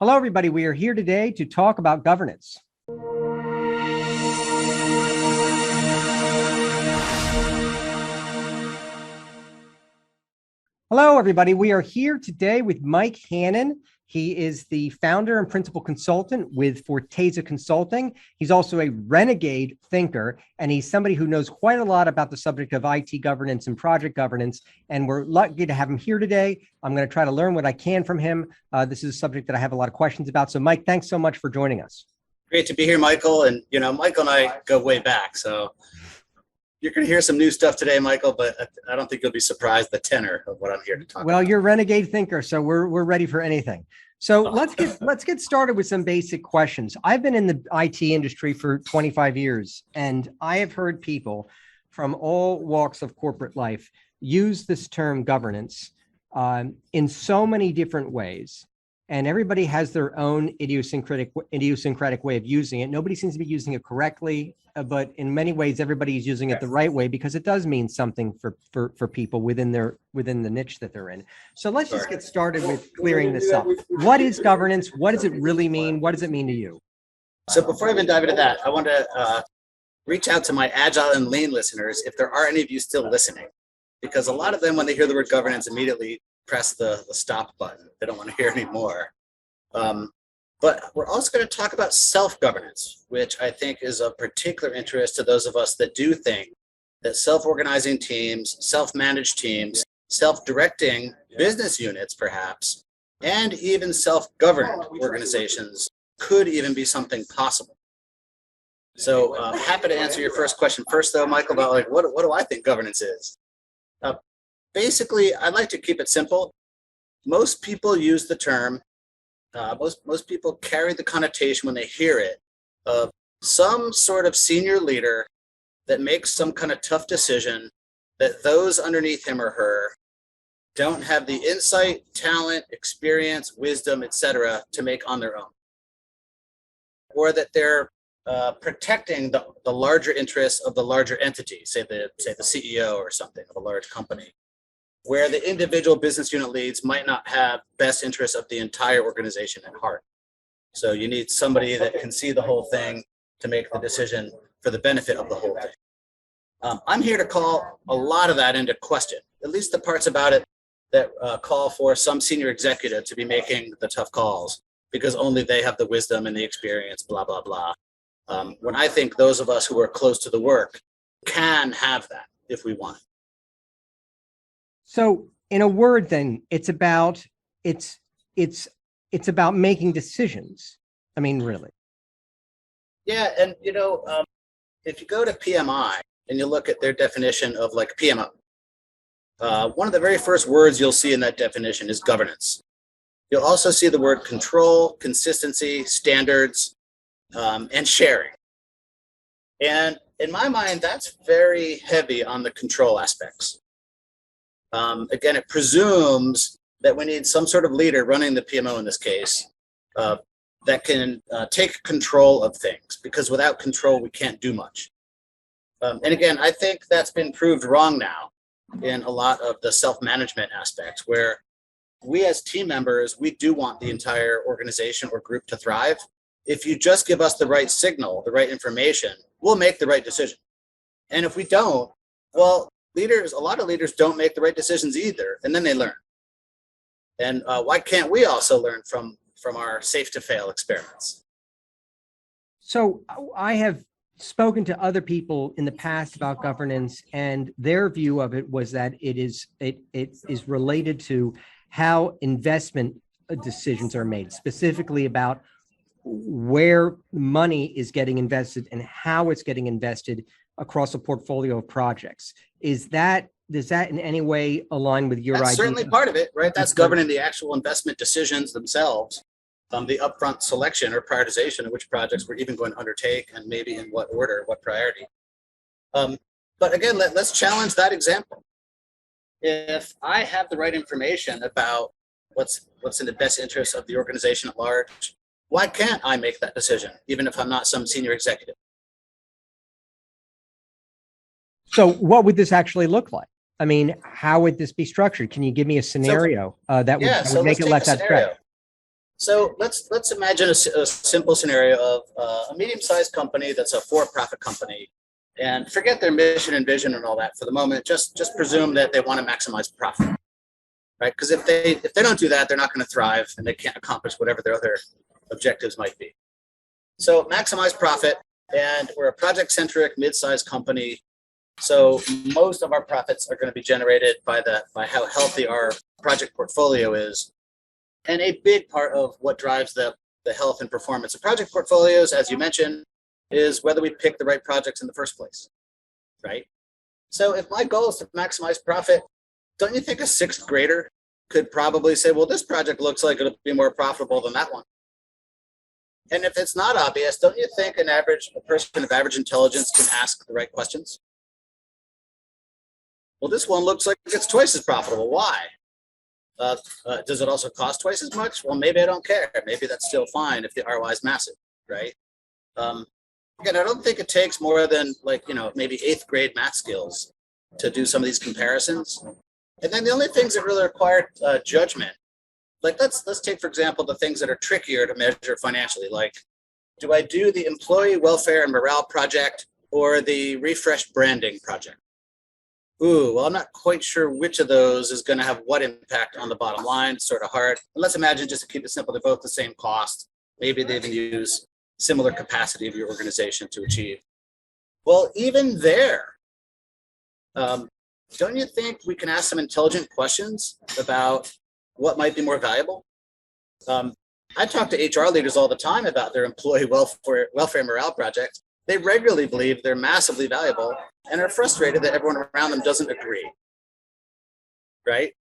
Hello, everybody. We are here today to talk about governance. Hello, everybody. We are here today with Mike Hannan. He is the founder and principal consultant with Forteza Consulting. He's also a renegade thinker, and he's somebody who knows quite a lot about the subject of IT governance and project governance. And we're lucky to have him here today. I'm going to try to learn what I can from him. This is a subject that I have a lot of questions about. So, Mike, thanks so much for joining us. Great to be here, Michael. And, Michael and I go way back. So you're going to hear some new stuff today, Michael, but I don't think you'll be surprised the tenor of what I'm here to talk about. Well, you're a renegade thinker, so we're ready for anything. So let's get started with some basic questions. I've been in the IT industry for 25 years, and I have heard people from all walks of corporate life use this term governance in so many different ways. And everybody has their own idiosyncratic way of using it. Nobody seems to be using it correctly, but in many ways, everybody is using it the right way because it does mean something for people within the niche that they're in. So let's just get started with clearing this up. What is governance? What does it really mean? What does it mean to you? So before I even dive into that, I want to reach out to my Agile and Lean listeners, if there are any of you still listening, because a lot of them, when they hear the word governance, immediately press the stop button. They don't want to hear any more. But we're also going to talk about self-governance, which I think is of particular interest to those of us that do think that self-organizing teams, self-managed teams, self-directing business units, perhaps, and even self-governed organizations could even be something possible. So happy to answer your first question first, though, Michael, about what do I think governance is? Basically, I'd like to keep it simple. Most people use the term, most people carry the connotation when they hear it of some sort of senior leader that makes some kind of tough decision that those underneath him or her don't have the insight, talent, experience, wisdom, etc. to make on their own. Or that they're protecting the larger interests of the larger entity, say the CEO or something of a large company, where the individual business unit leads might not have best interests of the entire organization at heart. So you need somebody that can see the whole thing to make the decision for the benefit of the whole thing. I'm here to call a lot of that into question, at least the parts about it that call for some senior executive to be making the tough calls because only they have the wisdom and the experience, blah, blah, blah. When I think those of us who are close to the work can have that if we want. So in a word, then it's about making decisions. I mean, really. Yeah. And, if you go to PMI and you look at their definition of like PMO, one of the very first words you'll see in that definition is governance. You'll also see the word control, consistency, standards, and sharing. And in my mind, that's very heavy on the control aspects. Again, it presumes that we need some sort of leader running the PMO in this case that can take control of things, because without control, we can't do much. And again, I think that's been proved wrong now in a lot of the self-management aspects, where we as team members, we do want the entire organization or group to thrive. If you just give us the right signal, the right information, we'll make the right decision. And if we don't, well, a lot of leaders don't make the right decisions either, and then they learn. And why can't we also learn from our safe to fail experiments? So I have spoken to other people in the past about governance, and their view of it was that it is related to how investment decisions are made, specifically about where money is getting invested and how it's getting invested across a portfolio of projects. Does that in any way align with your idea? That's certainly part of it, right? That's governing the actual investment decisions themselves, the upfront selection or prioritization of which projects we're even going to undertake and maybe in what order, what priority. But again, let's challenge that example. If I have the right information about what's in the best interest of the organization at large, why can't I make that decision, even if I'm not some senior executive? So what would this actually look like? I mean, how would this be structured? Can you give me a scenario that would make it less abstract? So let's imagine a simple scenario of a medium-sized company that's a for-profit company, and forget their mission and vision and all that for the moment. Just presume that they want to maximize profit, right? Because if they don't do that, they're not going to thrive, and they can't accomplish whatever their other objectives might be. So maximize profit, and we're a project-centric mid-sized company. So most of our profits are going to be generated by how healthy our project portfolio is. And a big part of what drives the health and performance of project portfolios, as you mentioned, is whether we pick the right projects in the first place, right? So if my goal is to maximize profit, don't you think a sixth grader could probably say, well, this project looks like it'll be more profitable than that one? And if it's not obvious, don't you think a person of average intelligence can ask the right questions? Well, this one looks like it's twice as profitable. Why? Does it also cost twice as much? Well, maybe I don't care. Maybe that's still fine if the ROI is massive, right? Again, I don't think it takes more than maybe 8th grade math skills to do some of these comparisons. And then the only things that really require judgment, like let's take, for example, the things that are trickier to measure financially, like do I do the employee welfare and morale project or the refresh branding project? Ooh, well, I'm not quite sure which of those is going to have what impact on the bottom line. It's sort of hard. And let's imagine, just to keep it simple, they're both the same cost. Maybe they even use similar capacity of your organization to achieve. Well, even there, don't you think we can ask some intelligent questions about what might be more valuable? I talk to HR leaders all the time about their employee welfare morale project. They regularly believe they're massively valuable and are frustrated that everyone around them doesn't agree, right?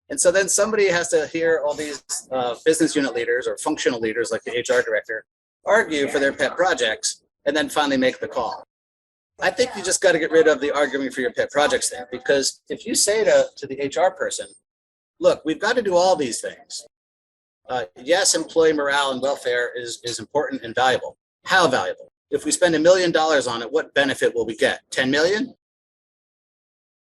And so then somebody has to hear all these business unit leaders or functional leaders like the HR director argue for their pet projects and then finally make the call. I think you just got to get rid of the arguing for your pet projects thing, because if you say to the HR person, look, we've got to do all these things. Yes, employee morale and welfare is important and valuable. How valuable? If we spend $1 million on it, what benefit will we get? 10 million?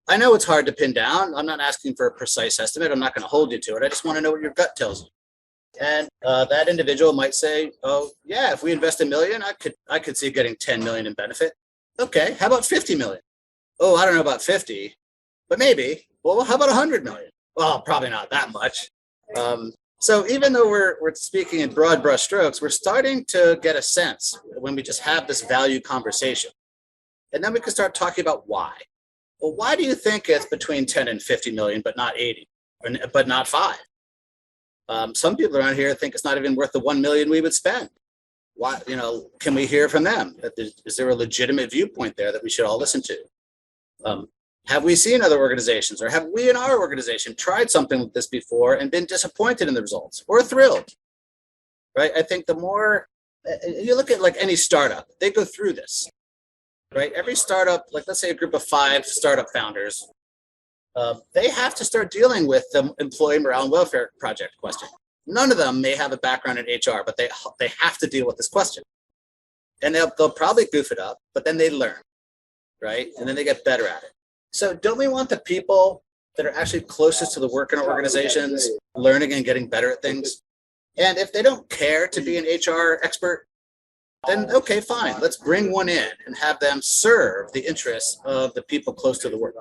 I know it's hard to pin down. I'm not asking for a precise estimate. I'm not going to hold you to it. I just want to know what your gut tells you. And that individual might say, oh, yeah, if we invest $1 million, I could see getting 10 million in benefit. Okay, how about 50 million? Oh, I don't know about 50, but maybe. Well, how about 100 million? Well, probably not that much. So even though we're speaking in broad brush strokes, we're starting to get a sense when we just have this value conversation. And then we can start talking about why. Well, why do you think it's between 10 and 50 million, but not 80, but not 5? Some people around here think it's not even worth the 1 million we would spend. Why, can we hear from them? Is there a legitimate viewpoint there that we should all listen to? Have we seen other organizations, or have we in our organization tried something like this before and been disappointed in the results or thrilled? Right? I think the more you look at like any startup, they go through this, right? Every startup, like let's say a group of 5 startup founders, they have to start dealing with the employee morale and welfare project question. None of them may have a background in HR, but they have to deal with this question. And they'll probably goof it up, but then they learn, right? And then they get better at it. So don't we want the people that are actually closest to the work in our organizations learning and getting better at things? And if they don't care to be an HR expert, then okay, fine. Let's bring one in and have them serve the interests of the people close to the work.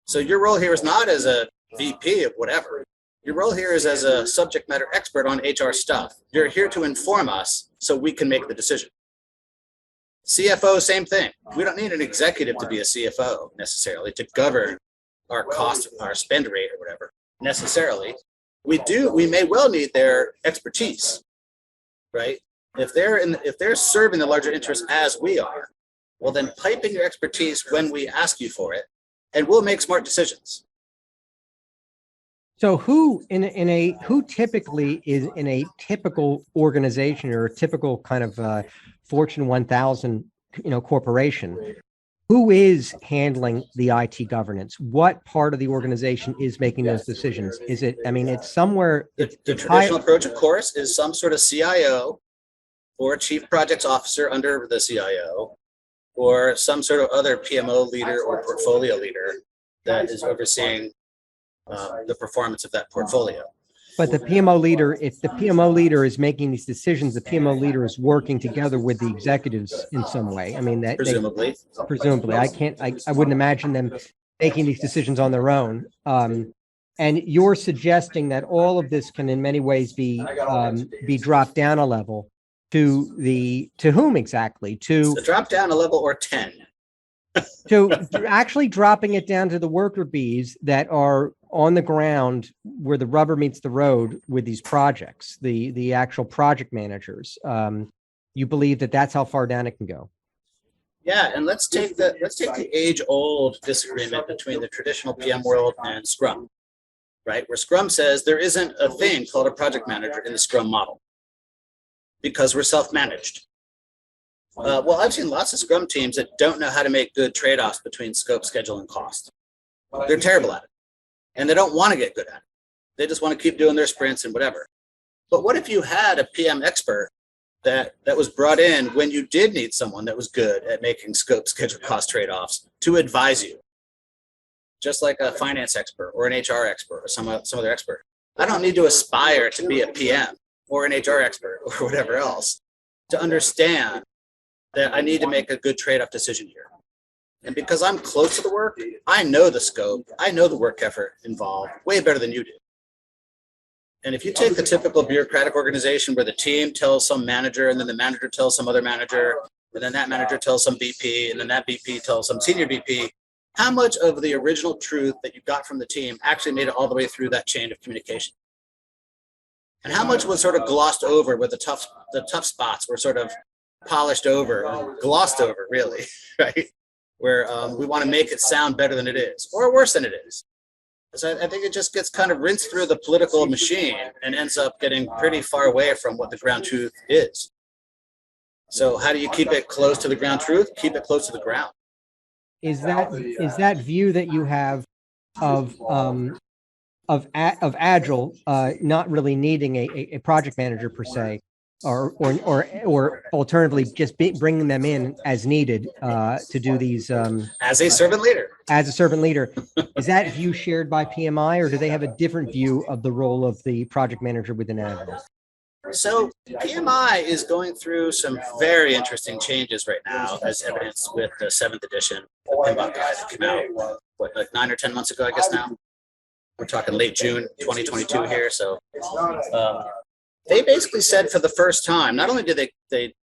So your role here is not as a VP of whatever. Your role here is as a subject matter expert on HR stuff. You're here to inform us so we can make the decision. CFO, same thing. We don't need an executive to be a CFO necessarily to govern our cost, our spend rate or whatever necessarily. We may well need their expertise, right? If they're serving the larger interests as we are, well then pipe in your expertise when we ask you for it, and we'll make smart decisions. So who typically is in a typical organization or a typical kind of Fortune 1000, corporation, who is handling the IT governance? What part of the organization is making those decisions? Is it, it's somewhere. The traditional approach, of course, is some sort of CIO or chief projects officer under the CIO, or some sort of other PMO leader or portfolio leader that is overseeing the performance of that portfolio. But the PMO leader, if the PMO leader is making these decisions, the PMO leader is working together with the executives in some way. I mean, that presumably, I wouldn't imagine them making these decisions on their own. And you're suggesting that all of this can in many ways be dropped down a level to whom exactly? To drop down a level or 10. To actually dropping it down to the worker bees that are on the ground where the rubber meets the road with these projects, the actual project managers. You believe that that's how far down it can go? Yeah, and let's take the age-old disagreement between the traditional PM world and Scrum, right? Where Scrum says there isn't a thing called a project manager in the Scrum model because we're self-managed. Well, I've seen lots of Scrum teams that don't know how to make good trade-offs between scope, schedule, and cost. They're terrible at it, and they don't want to get good at it. They just want to keep doing their sprints and whatever. But what if you had a PM expert that was brought in when you did need someone that was good at making scope, schedule, cost trade-offs to advise you, just like a finance expert or an HR expert or some other expert? I don't need to aspire to be a PM or an HR expert or whatever else to understand that I need to make a good trade-off decision here. And because I'm close to the work, I know the scope, I know the work effort involved way better than you do. And if you take the typical bureaucratic organization where the team tells some manager, and then the manager tells some other manager, and then that manager tells some VP, and then that VP tells some senior VP, how much of the original truth that you got from the team actually made it all the way through that chain of communication? And how much was sort of glossed over where the tough spots were sort of polished over, glossed over, really, right? Where we want to make it sound better than it is, or worse than it is. So I think it just gets kind of rinsed through the political machine and ends up getting pretty far away from what the ground truth is. So how do you keep it close to the ground truth? Keep it close to the ground. Is that view that you have of Agile not really needing a project manager per se, or alternatively just bringing them in as needed to do these as a servant leader? As a servant leader, is that view shared by PMI, or do they have a different view of the role of the project manager within Agile? So PMI is going through some very interesting changes right now, as evidenced with the 7th edition, the PMBOK guide that came out, like 9 or 10 months ago, I guess now. We're talking late June 2022 here. So they basically said for the first time, not only did they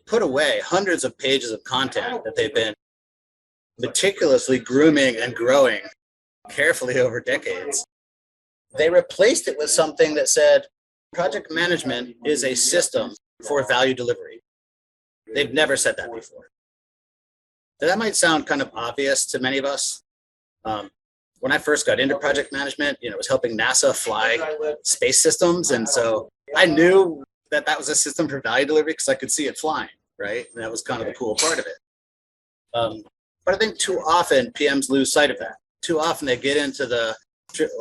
put away hundreds of pages of content that they've been meticulously grooming and growing carefully over decades, they replaced it with something that said project management is a system for value delivery. They've never said that before. That might sound kind of obvious to many of us. When I first got into project management, it was helping NASA fly space systems. And so I knew that was a system for value delivery because I could see it flying, right? And that was kind of the cool part of it. But I think too often PMs lose sight of that. Too often they get into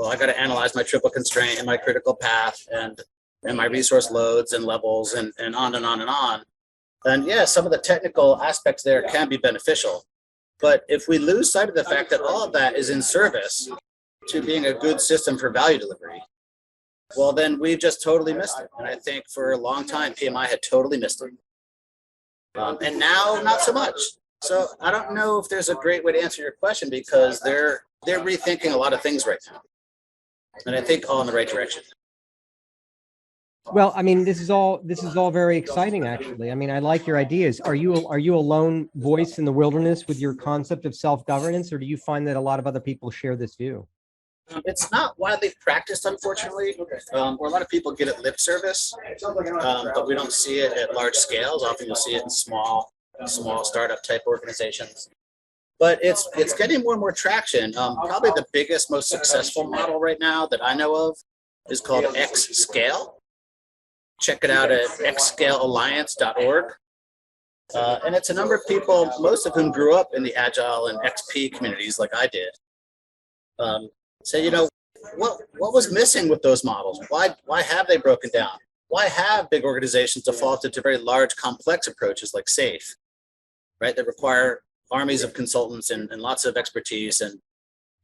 I got to analyze my triple constraint and my critical path and my resource loads and levels and on and on and on. And yeah, some of the technical aspects there can be beneficial. But if we lose sight of the fact that all of that is in service to being a good system for value delivery, well, then we've just totally missed it. And I think for a long time, PMI had totally missed it. And now, not so much. So I don't know if there's a great way to answer your question because they're rethinking a lot of things right now. And I think all in the right direction. Well, I mean, this is all very exciting, actually. I mean, I like your ideas. Are you a lone voice in the wilderness with your concept of self-governance, or do you find that a lot of other people share this view? It's not widely practiced, unfortunately. Where a lot of people get it lip service, but we don't see it at large scales. Often you'll see it in small startup type organizations. But it's getting more and more traction. Probably the biggest, most successful model right now that I know of is called Xscale. Check it out at xscalealliance.org. And it's a number of people, most of whom grew up in the Agile and XP communities like I did. Say, what was missing with those models? Why have they broken down? Why have big organizations defaulted to very large, complex approaches like SAFe, right? That require armies of consultants and lots of expertise and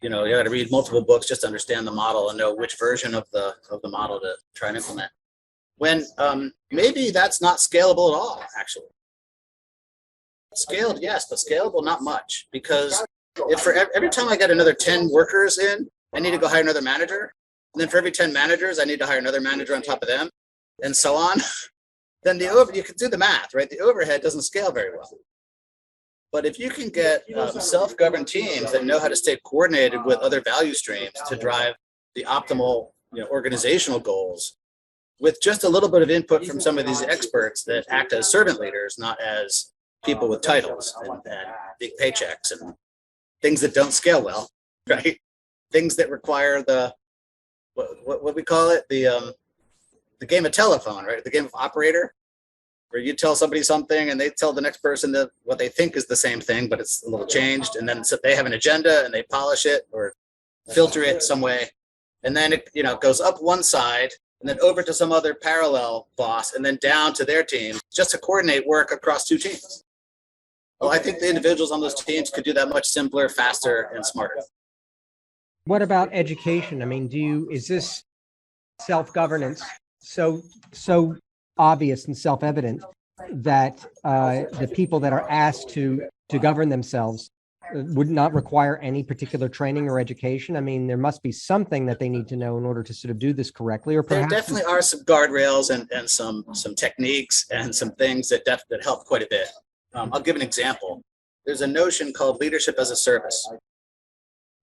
you got to read multiple books just to understand the model and know which version of the model to try and implement. When maybe that's not scalable at all, actually. Scaled, yes, but scalable, not much. Because if for every time I get another 10 workers in, I need to go hire another manager. And then for every 10 managers, I need to hire another manager on top of them, and so on. Then you can do the math, right? The overhead doesn't scale very well. But if you can get self-governed teams that know how to stay coordinated with other value streams to drive the optimal organizational goals, with just a little bit of input from some of these experts that act as servant leaders, not as people with titles and big paychecks and things that don't scale well, right? Things that require the what we call it, the game of telephone, right? The game of operator, where you tell somebody something and they tell the next person that what they think is the same thing, but it's a little changed, and then so they have an agenda and they polish it or filter it some way, and then it goes up one side and then over to some other parallel boss and then down to their team just to coordinate work across two teams. Well, I think the individuals on those teams could do that much simpler, faster, and smarter. What about education? I mean, is this self-governance so obvious and self-evident that the people that are asked to govern themselves would not require any particular training or education? I mean, there must be something that they need to know in order to sort of do this correctly, or perhaps there definitely are some guardrails and some techniques and some things that help quite a bit. I'll give an example. There's a notion called leadership as a service,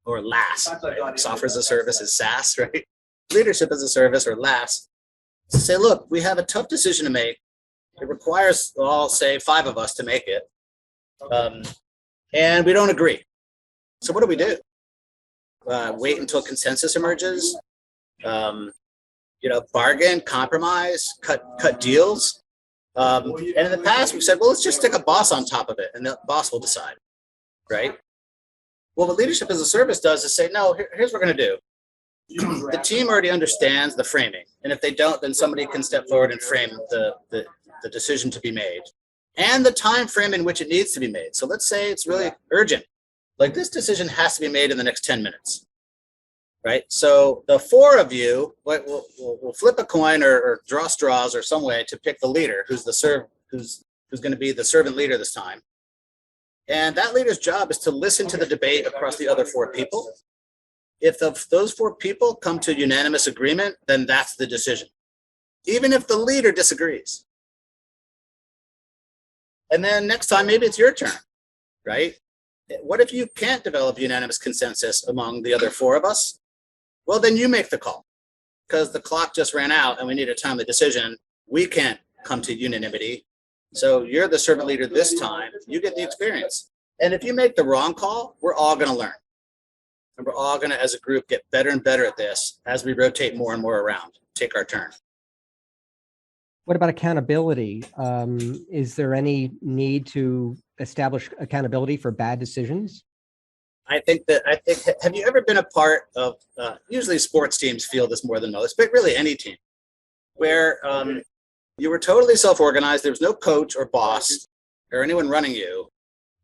or LAS. Right? Software as a service is SaaS, right? Leadership as a service, or LAS. To say, look, we have a tough decision to make. It requires, all say, 5 of us to make it. And we don't agree. So what do? Wait until consensus emerges? Bargain, compromise, cut deals. And in the past, we've said, well, let's just stick a boss on top of it, and the boss will decide, right? Well, what leadership as a service does is say, no, here's what we're going to do. The team already understands the framing, and if they don't, then somebody can step forward and frame the decision to be made and the time frame in which it needs to be made. So let's say it's really urgent, like this decision has to be made in the next 10 minutes, right? So the 4 of you will flip a coin or draw straws or some way to pick the leader, who's going to be the servant leader this time. And that leader's job is to listen to the debate across the other 4 people. If those 4 people come to unanimous agreement, then that's the decision, even if the leader disagrees. And then next time, maybe it's your turn, right? What if you can't develop unanimous consensus among the other 4 of us? Well, then you make the call, because the clock just ran out and we need a timely decision. We can't come to unanimity. So you're the servant leader this time. You get the experience. And if you make the wrong call, we're all going to learn. And we're all going to, as a group, get better and better at this as we rotate more and more around, take our turn. What about accountability? Is there any need to establish accountability for bad decisions? I think, have you ever been a part of, usually sports teams feel this more than most, but really any team, where you were totally self-organized, there was no coach or boss or anyone running you,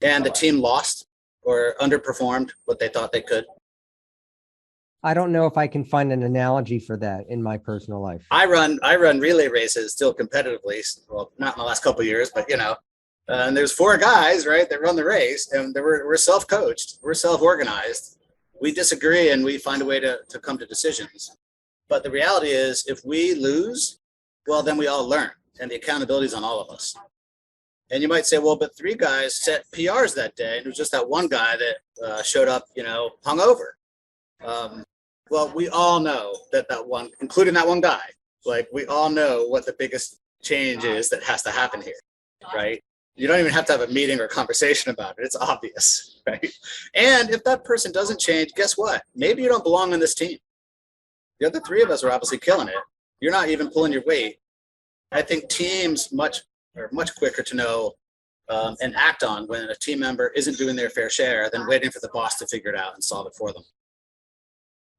and the team lost or underperformed what they thought they could? I don't know if I can find an analogy for that in my personal life. I run relay races still competitively. Well, not in the last couple of years, but and there's 4 guys, right, that run the race, and we're self-coached, we're self-organized. We disagree and we find a way to come to decisions. But the reality is, if we lose, well, then we all learn, and the accountability is on all of us. And you might say, well, but 3 guys set PRs that day, and it was just that one guy that showed up, hungover. Well, we all know that one, including that one guy, we all know what the biggest change is that has to happen here, right? You don't even have to have a meeting or conversation about it. It's obvious, right? And if that person doesn't change, guess what? Maybe you don't belong on this team. The other 3 of us are obviously killing it. You're not even pulling your weight. I think teams are much quicker to know and act on when a team member isn't doing their fair share than waiting for the boss to figure it out and solve it for them.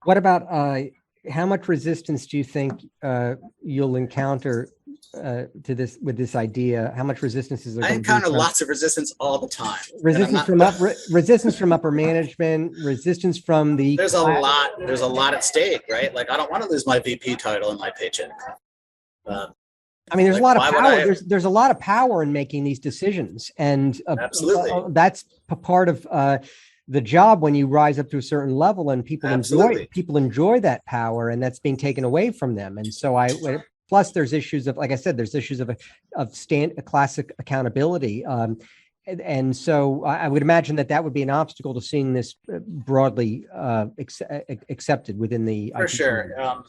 What about how much resistance do you think you'll encounter to this with this idea? How much resistance is there? I encounter lots of resistance all the time. Resistance from upper management, resistance from the. There's a lot at stake, right? Like I don't want to lose my VP title and my paycheck. I mean, there's a lot of power. There's a lot of power in making these decisions, and absolutely, that's part of the job when you rise up to a certain level, and people enjoy that power, and that's being taken away from them. And so plus there's issues of, like I said, there's issues of classic accountability. And so I would imagine that would be an obstacle to seeing this broadly accepted within the. For sure.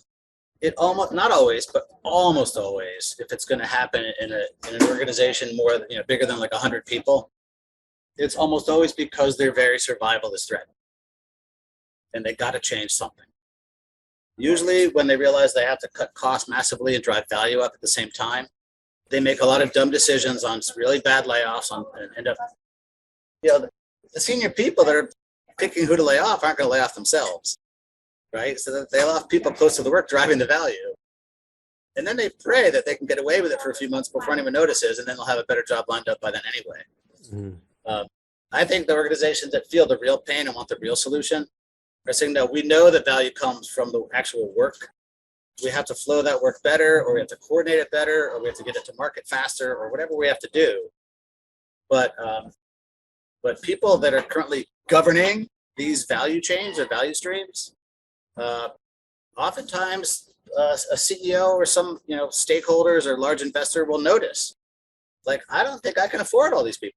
It almost, not always, but almost always, if it's going to happen in an organization more, bigger than like 100 people, it's almost always because they're very survivalist threat, and they got to change something. Usually, when they realize they have to cut costs massively and drive value up at the same time, they make a lot of dumb decisions on really bad layoffs, and end up, the senior people that are picking who to lay off aren't going to lay off themselves. Right? So that they allow people close to the work driving the value. And then they pray that they can get away with it for a few months before anyone notices, and then they'll have a better job lined up by then anyway. Mm-hmm. I think the organizations that feel the real pain and want the real solution are saying, no, we know that value comes from the actual work. We have to flow that work better, or we have to coordinate it better, or we have to get it to market faster, or whatever we have to do. But people that are currently governing these value chains or value streams, oftentimes a CEO or some stakeholders or large investor will notice, like, I don't think I can afford all these people.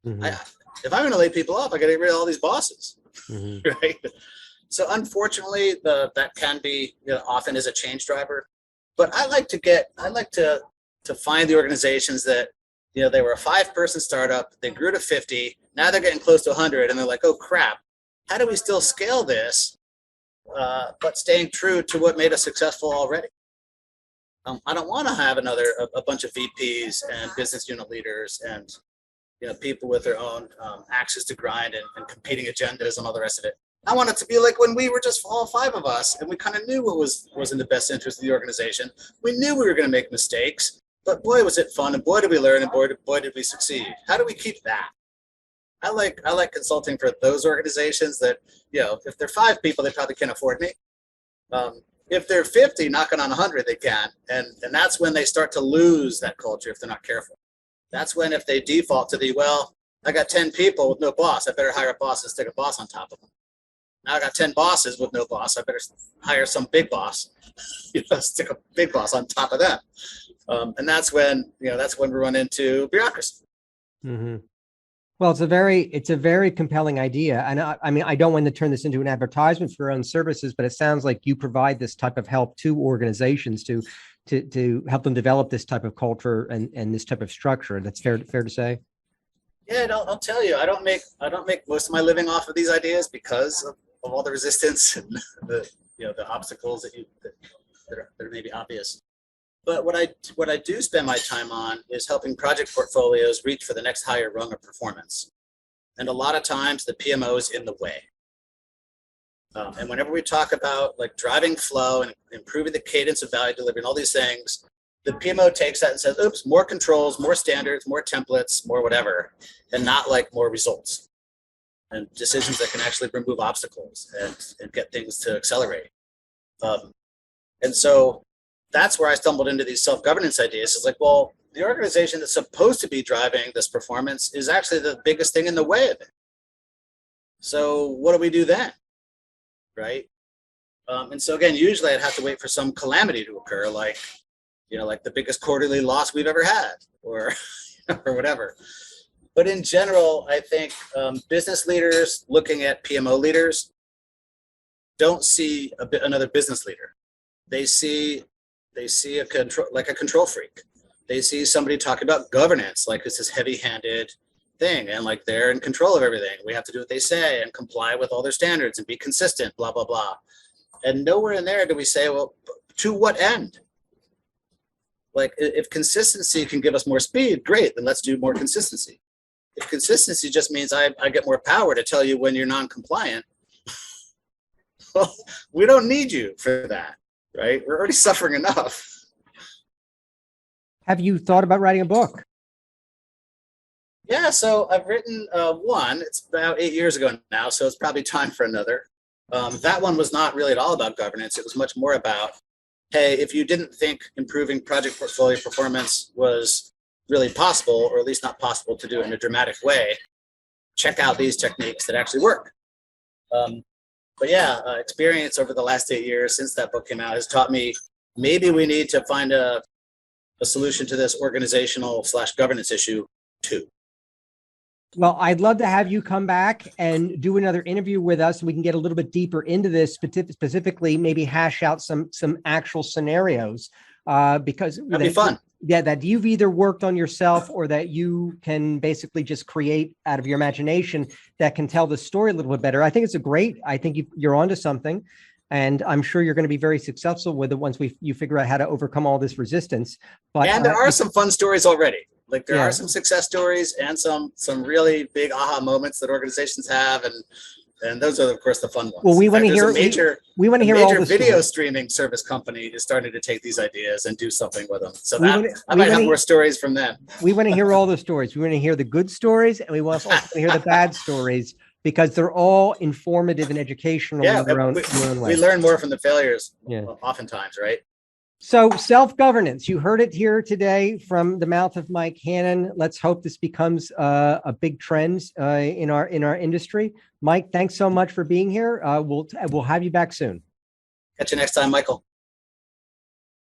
Mm-hmm. If I'm going to lay people off, I got to get rid of all these bosses. Mm-hmm. Right? So unfortunately, that can be often is a change driver. But I like to find the organizations that they were a 5-person startup, they grew to 50, now they're getting close to 100, and they're like, oh crap, how do we still scale this? But staying true to what made us successful already. I don't want to have a bunch of VPs and business unit leaders and people with their own axes to grind and competing agendas and all the rest of it. I want it to be like when we were just all 5 of us, and we kind of knew what was in the best interest of the organization. We knew we were going to make mistakes, but boy, was it fun, and boy, did we learn, and boy, did we succeed. How do we keep that? I like consulting for those organizations that, if they're 5 people, they probably can't afford me. If they're 50, knocking on 100, they can. And that's when they start to lose that culture if they're not careful. That's when, if they default to I got 10 people with no boss, I better hire a boss and stick a boss on top of them. Now I got 10 bosses with no boss, I better hire some big boss, stick a big boss on top of them. And that's when we run into bureaucracy. Mm-hmm. Well, it's a very compelling idea. And I mean, I don't want to turn this into an advertisement for your own services, but it sounds like you provide this type of help to organizations to help them develop this type of culture and this type of structure. That's fair to say? Yeah, I'll tell you, I don't make most of my living off of these ideas because of all the resistance and the obstacles that are maybe obvious. But what I do spend my time on is helping project portfolios reach for the next higher rung of performance. And a lot of times the PMO is in the way. And whenever we talk about like driving flow and improving the cadence of value delivery and all these things, the PMO takes that and says, oops, more controls, more standards, more templates, more whatever, and not like more results and decisions that can actually remove obstacles and get things to accelerate. And so that's where I stumbled into these self-governance ideas. It's like, well, the organization that's supposed to be driving this performance is actually the biggest thing in the way of it. So what do we do then? Right? And so again, usually I'd have to wait for some calamity to occur, like the biggest quarterly loss we've ever had, or or whatever. But in general, I think business leaders looking at PMO leaders don't see another business leader. They see a control freak. They see somebody talking about governance like it's this heavy-handed thing, and like they're in control of everything. We have to do what they say and comply with all their standards and be consistent, blah, blah, blah. And nowhere in there do we say, well, to what end? Like, if consistency can give us more speed, great, then let's do more consistency. If consistency just means I get more power to tell you when you're non-compliant, well, we don't need you for that, right? We're already suffering enough. Have you thought about writing a book? Yeah, so I've written one. It's about 8 years ago now, so it's probably time for another. That one was not really at all about governance. It was much more about, hey, if you didn't think improving project portfolio performance was really possible, or at least not possible to do it in a dramatic way, check out these techniques that actually work. But yeah, experience over the last 8 years since that book came out has taught me maybe we need to find a solution to this organizational / governance issue too. Well, I'd love to have you come back and do another interview with us. We can get a little bit deeper into this, specifically, maybe hash out some actual scenarios, because that'd be fun. Yeah, that you've either worked on yourself or that you can basically just create out of your imagination that can tell the story a little bit better. I think I think you're onto something, and I'm sure you're going to be very successful with it once you figure out how to overcome all this resistance. But and there are some fun stories already. Like there Yeah. are some success stories and some really big aha moments that organizations have, and those are of course the fun ones. Well, we want to hear we want to hear all the video stories. streaming service company is starting to take these ideas and do something with them. So I We might have wanna- more stories from them. We want to hear all the stories. We want to hear the good stories, and we also want to hear the bad stories, because they're all informative and educational Yeah, in their own way. we learn more from the failures Yeah. oftentimes, right? So self-governance, you heard it here today from the mouth of Mike Hannan. Let's hope this becomes a big trend in our industry. Mike, thanks so much for being here. We'll have you back soon. Catch you next time, Michael.